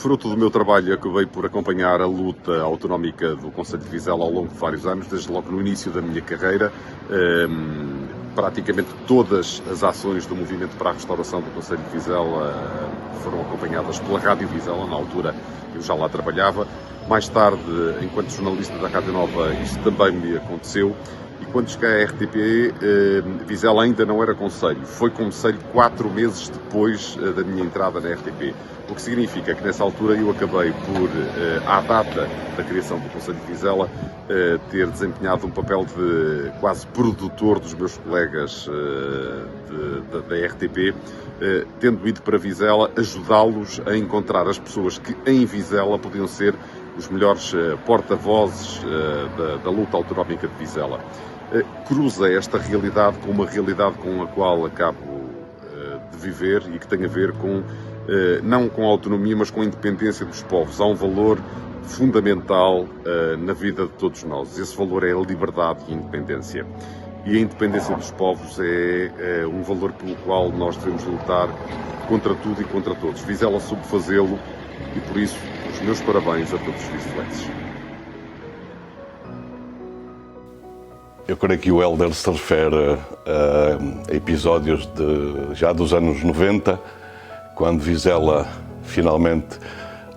Fruto do meu trabalho, acabei por acompanhar a luta autonómica do Concelho de Vizela ao longo de vários anos, desde logo no início da minha carreira. Praticamente todas as ações do movimento para a restauração do Concelho de Vizela foram acompanhadas pela Rádio Vizela, na altura eu já lá trabalhava. Mais tarde, enquanto jornalista da Rádio Nova, isso também me aconteceu. E quando cheguei à RTP, Vizela ainda não era concelho. Foi concelho 4 meses depois da minha entrada na RTP. O que significa que nessa altura eu acabei por, à data da criação do Concelho de Vizela, ter desempenhado um papel de quase produtor dos meus colegas da RTP, tendo ido para Vizela ajudá-los a encontrar as pessoas que em Vizela podiam ser os melhores porta-vozes da luta autonómica de Vizela. Cruza esta realidade com uma realidade com a qual acabo de viver e que tem a ver com, não com a autonomia, mas com a independência dos povos. Há um valor fundamental na vida de todos nós. Esse valor é a liberdade e a independência. E a independência dos povos é um valor pelo qual nós devemos lutar contra tudo e contra todos. Vizela soube fazê-lo e, por isso, os meus parabéns a todos os vizelenses. Eu creio que o Hélder se refere a episódios já dos anos 90, quando Vizela finalmente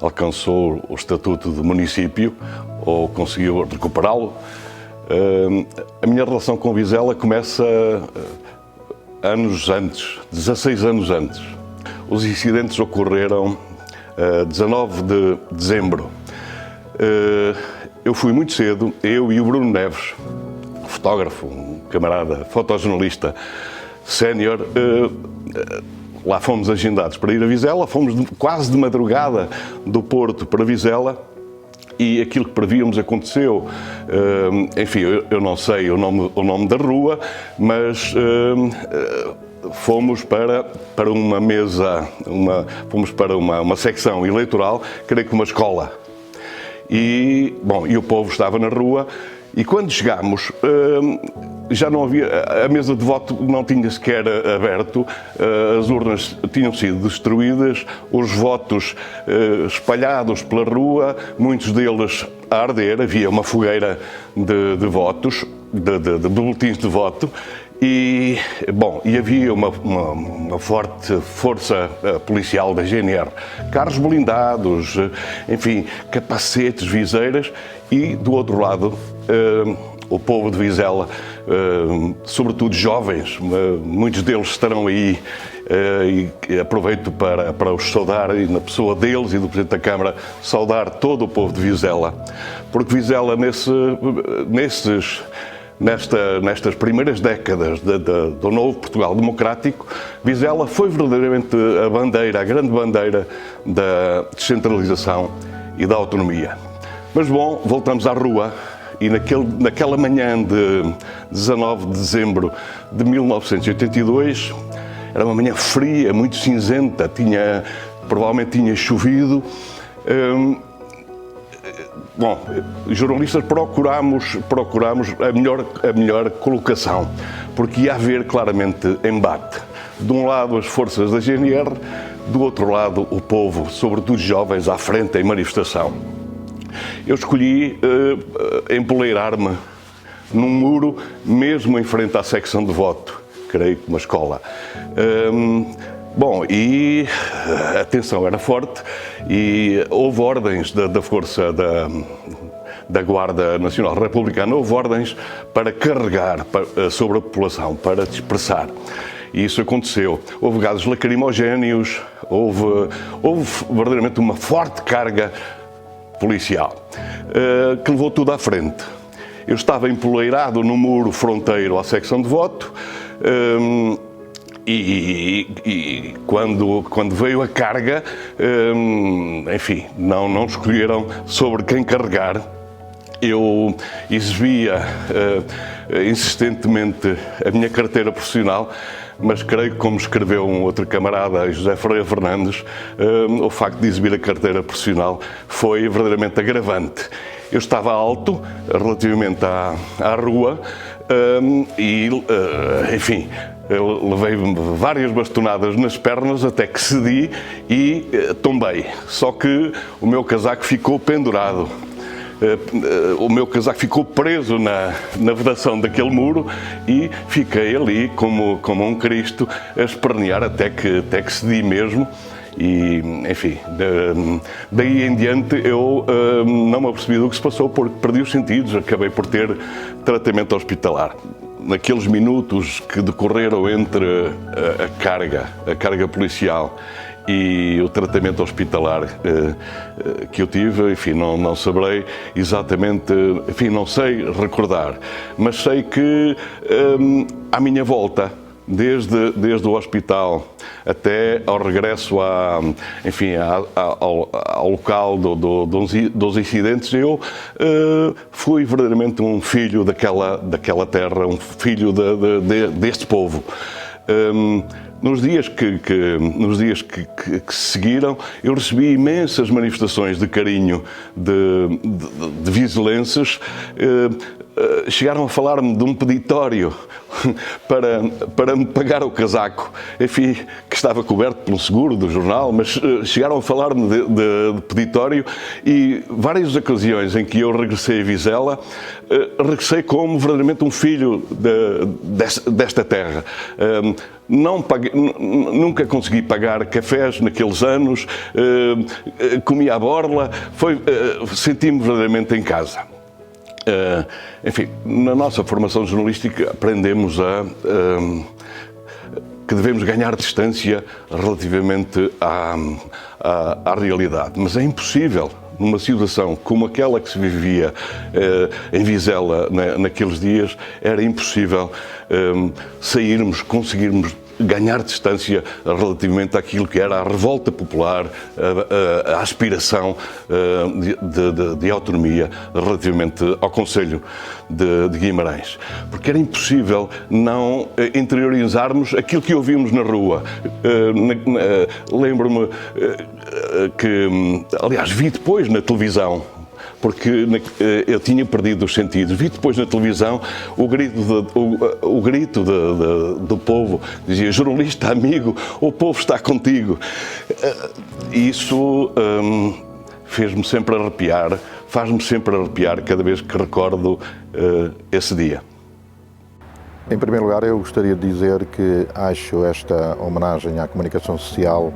alcançou o estatuto de município, ou conseguiu recuperá-lo. A minha relação com Vizela começa anos antes, 16 anos antes. Os incidentes ocorreram 19 de dezembro. Eu fui muito cedo, eu e o Bruno Neves, fotógrafo, um camarada, fotojornalista sénior, lá fomos agendados para ir a Vizela, fomos quase de madrugada do Porto para Vizela e aquilo que prevíamos aconteceu. Enfim, eu não sei o nome da rua, mas fomos para uma mesa, fomos para uma secção eleitoral, creio que uma escola. E o povo estava na rua. E quando chegámos, já não havia, a mesa de voto não tinha sequer aberto, as urnas tinham sido destruídas, os votos espalhados pela rua, muitos deles a arder, havia uma fogueira de votos, de boletins de voto, e havia uma forte força policial da GNR, carros blindados, enfim, capacetes, viseiras, e do outro lado o povo de Vizela, sobretudo jovens, muitos deles estarão aí, e aproveito para os saudar, e na pessoa deles e do Presidente da Câmara, saudar todo o povo de Vizela, porque Vizela nestas primeiras décadas do novo Portugal democrático, Vizela foi verdadeiramente a grande bandeira da descentralização e da autonomia. Mas voltamos à rua e naquela manhã de 19 de dezembro de 1982, era uma manhã fria, muito cinzenta, provavelmente tinha chovido. Jornalistas procurámos a melhor colocação, porque ia haver claramente embate. De um lado as forças da GNR, do outro lado o povo, sobretudo jovens, à frente em manifestação. Eu escolhi empoleirar-me num muro, mesmo em frente à secção de voto, creio que uma escola. E a tensão era forte e houve ordens da força da Guarda Nacional Republicana, houve ordens para carregar sobre a população, para dispersar. E isso aconteceu. Houve gases lacrimogéneos, houve verdadeiramente uma forte carga policial, que levou tudo à frente. Eu estava empoleirado no muro fronteiro à secção de voto, e quando veio a carga, enfim, não escolheram sobre quem carregar. Eu exibia insistentemente a minha carteira profissional, mas creio que, como escreveu um outro camarada, José Ferreira Fernandes, o facto de exibir a carteira profissional foi verdadeiramente agravante. Eu estava alto relativamente à rua, enfim, Eu levei várias bastonadas nas pernas até que cedi e tombei. Só que o meu casaco ficou pendurado. O meu casaco ficou preso na vedação daquele muro e fiquei ali como um Cristo a espernear até que cedi mesmo. E, enfim, daí em diante eu não me apercebi do que se passou porque perdi os sentidos, acabei por ter tratamento hospitalar. Naqueles minutos que decorreram entre a carga policial e o tratamento hospitalar que eu tive, enfim, não saberei exatamente, enfim, não sei recordar, mas sei que à minha volta, desde o hospital até ao regresso ao local dos incidentes, eu fui verdadeiramente um filho daquela terra, um filho deste povo. Nos dias que seguiram, eu recebi imensas manifestações de carinho de vizelenses. Chegaram a falar-me de um peditório para me pagar o casaco, enfim, que estava coberto pelo seguro do jornal, mas chegaram a falar-me de peditório e várias ocasiões em que eu regressei a Vizela, regressei como verdadeiramente um filho desta terra. Nunca consegui pagar cafés naqueles anos, comia à borla, senti-me verdadeiramente em casa. Enfim, na nossa formação jornalística aprendemos que devemos ganhar distância relativamente à realidade, mas é impossível. Numa situação como aquela que se vivia em Vizela naqueles dias, era impossível sairmos, conseguirmos ganhar distância relativamente àquilo que era a revolta popular, a aspiração de autonomia relativamente ao Concelho de Guimarães. Porque era impossível não interiorizarmos aquilo que ouvimos na rua. Lembro-me que, aliás, vi depois na televisão, porque eu tinha perdido os sentidos. Vi depois na televisão o grito do povo, dizia: jornalista amigo, o povo está contigo. Isso fez-me sempre arrepiar, faz-me sempre arrepiar cada vez que recordo esse dia. Em primeiro lugar, eu gostaria de dizer que acho esta homenagem à comunicação social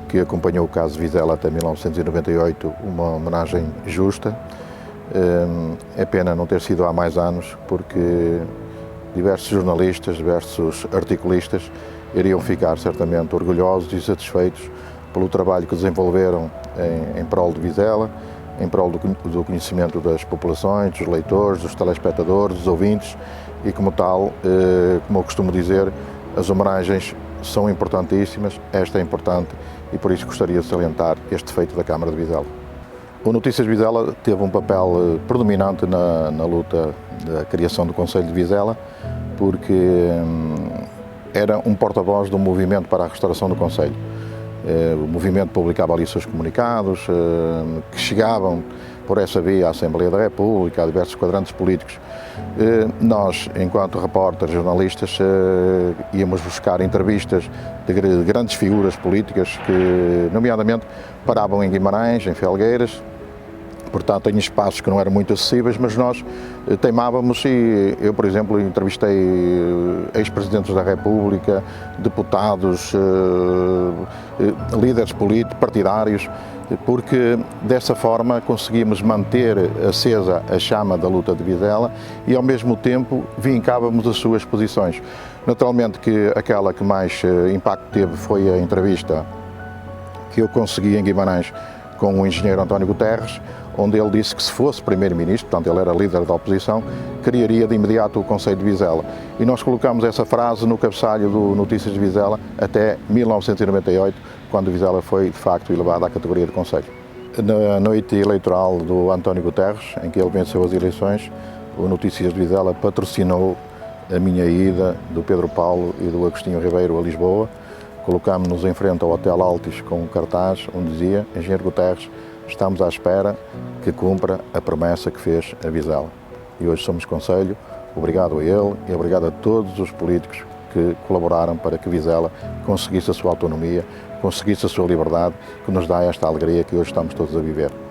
que acompanhou o caso Vizela até 1998 uma homenagem justa. É pena não ter sido há mais anos, porque diversos jornalistas, diversos articulistas iriam ficar certamente orgulhosos e satisfeitos pelo trabalho que desenvolveram em prol de Vizela, em prol do conhecimento das populações, dos leitores, dos telespectadores, dos ouvintes, e como tal, como eu costumo dizer, as homenagens são importantíssimas, esta é importante, e por isso gostaria de salientar este feito da Câmara de Vizela. O Notícias Vizela teve um papel predominante na luta da criação do Concelho de Vizela, porque era um porta-voz do movimento para a restauração do Concelho. O movimento publicava ali seus comunicados, que chegavam por essa via à Assembleia da República, a diversos quadrantes políticos. Nós, enquanto repórteres, jornalistas, íamos buscar entrevistas de grandes figuras políticas que, nomeadamente, paravam em Guimarães, em Felgueiras, portanto, em espaços que não eram muito acessíveis, mas nós teimávamos e eu, por exemplo, entrevistei ex-presidentes da República, deputados, líderes políticos, partidários, porque dessa forma conseguimos manter acesa a chama da luta de Vizela e ao mesmo tempo vincávamos as suas posições. Naturalmente que aquela que mais impacto teve foi a entrevista que eu consegui em Guimarães com o engenheiro António Guterres, onde ele disse que se fosse primeiro-ministro, portanto ele era líder da oposição, criaria de imediato o Concelho de Vizela. E nós colocamos essa frase no cabeçalho do Notícias de Vizela até 1998, quando Vizela foi de facto elevada à categoria de Concelho. Na noite eleitoral do António Guterres, em que ele venceu as eleições, o Notícias de Vizela patrocinou a minha ida, do Pedro Paulo e do Agostinho Ribeiro a Lisboa. Colocámos-nos em frente ao Hotel Altis com um cartaz onde dizia: Engenheiro Guterres, estamos à espera que cumpra a promessa que fez a Vizela. E hoje somos Concelho. Obrigado a ele e obrigado a todos os políticos que colaboraram para que Vizela conseguisse a sua autonomia, conseguisse a sua liberdade, que nos dá esta alegria que hoje estamos todos a viver.